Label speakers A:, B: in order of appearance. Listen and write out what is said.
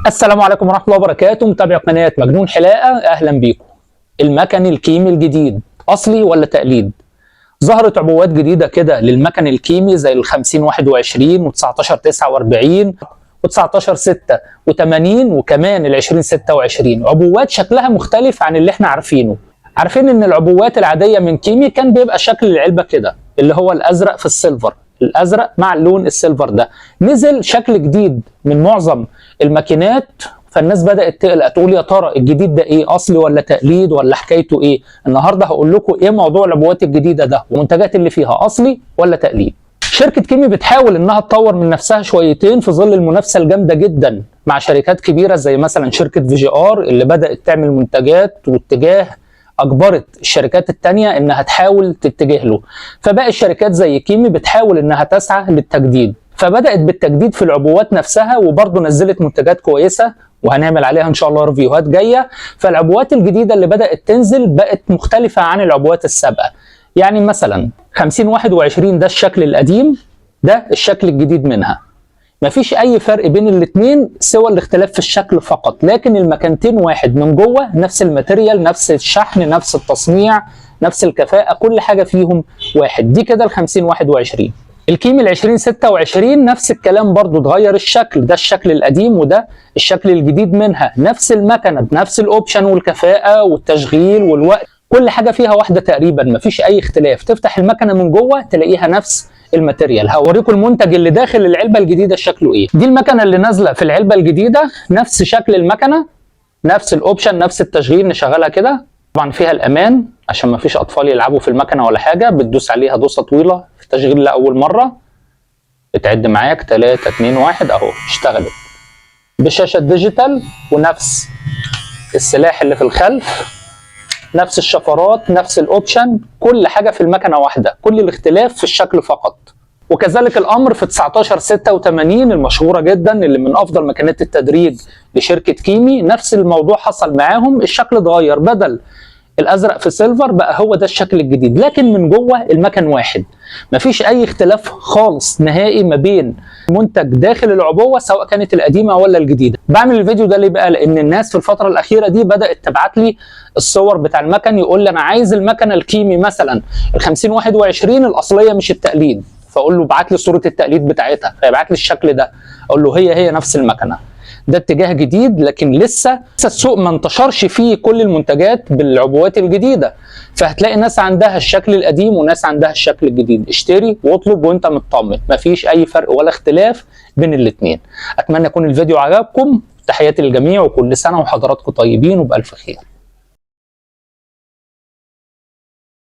A: السلام عليكم ورحمة الله وبركاته. متابع قناة مجنون حلاقة، أهلا بيكم. المكن الكيمي الجديد أصلي ولا تقليد؟ ظهرت عبوات جديدة كده للمكن الكيمي زي ال 5021 و1949 و1986 وكمان ال 2026. عبوات شكلها مختلف عن اللي احنا عارفينه. عارفين إن العبوات العادية من كيمي كان بيبقى شكل العلبة كده اللي هو الأزرق في السيلفر، الازرق مع اللون السيلفر ده. نزل شكل جديد من معظم الماكينات، فالناس بدات تقلق تقول يا ترى الجديد ده ايه، اصلي ولا تقليد ولا حكايته ايه؟ النهارده هقول لكم ايه موضوع العبوات الجديده ده والمنتجات اللي فيها اصلي ولا تقليد. شركه كيمي بتحاول انها تطور من نفسها شويتين في ظل المنافسه الجامده جدا مع شركات كبيره زي مثلا شركه VGR اللي بدات تعمل منتجات واتجاه اجبرت الشركات التانية انها تحاول تتجه له. فبقى الشركات زي كيمي بتحاول انها تسعى للتجديد، فبدات بالتجديد في العبوات نفسها، وبرضه نزلت منتجات كويسه وهنعمل عليها ان شاء الله ريفيوهات جايه. فالعبوات الجديده اللي بدات تنزل بقت مختلفه عن العبوات السابقه. يعني مثلا 5021 ده الشكل القديم، ده الشكل الجديد منها. مفيش اي فرق بين الاثنين سوى الاختلاف في الشكل فقط، لكن المكانتين واحد من جوه، نفس الماتيريال، نفس الشحن، نفس التصنيع، نفس الكفاءة، كل حاجة فيهم واحد. دي كده ال 5021. الكيمي ال 2026 نفس الكلام برضو، اتغير الشكل، ده الشكل القديم وده الشكل الجديد منها. نفس المكنة بنفس الاوبشن والكفاءة والتشغيل والوقت، كل حاجة فيها واحدة تقريبا، مفيش اي اختلاف. تفتح المكنة من جوه تلاقيها نفس الماتيريال. هوريكم المنتج اللي داخل العلبه الجديده شكله ايه. دي المكنه اللي نازله في العلبه الجديده، نفس شكل المكنه، نفس الاوبشن، نفس التشغيل. نشغلها كده. طبعا فيها الامان عشان ما فيش اطفال يلعبوا في المكنه ولا حاجه. بتدوس عليها دوسه طويله في التشغيل لاول مره، بتعد معاك 3 2 1 اهو اشتغلت بشاشه ديجيتال، ونفس السلاح اللي في الخلف، نفس الشفرات، نفس الاوبشن، كل حاجه في المكنه واحده، كل الاختلاف في الشكل فقط. وكذلك الامر في 1986 المشهوره جدا اللي من افضل ماكينات التدريج لشركه كيمي. نفس الموضوع حصل معاهم، الشكل اتغير، بدل الازرق في سيلفر بقى هو ده الشكل الجديد، لكن من جوه المكن واحد. مفيش اي اختلاف خالص نهائي ما بين منتج داخل العبوه سواء كانت القديمه ولا الجديده. بعمل الفيديو ده ليه بقى؟ لان الناس في الفتره الاخيره دي بدات تبعت لي الصور بتاع المكن، يقول لي انا عايز المكنه الكيمي مثلا ال 5021 الاصليه مش التقليد، فاقول له ابعت لي صوره التقليد بتاعتها، فيبعت لي الشكل ده، اقول له هي نفس المكنه. ده اتجاه جديد، لكن لسه السوق ما انتشرش فيه كل المنتجات بالعبوات الجديده، فهتلاقي ناس عندها الشكل القديم وناس عندها الشكل الجديد. اشتري واطلب وانت مطمن، مفيش اي فرق ولا اختلاف بين الاثنين. اتمنى يكون الفيديو عجبكم. تحياتي للجميع وكل سنه وحضراتكم طيبين وبالف خير.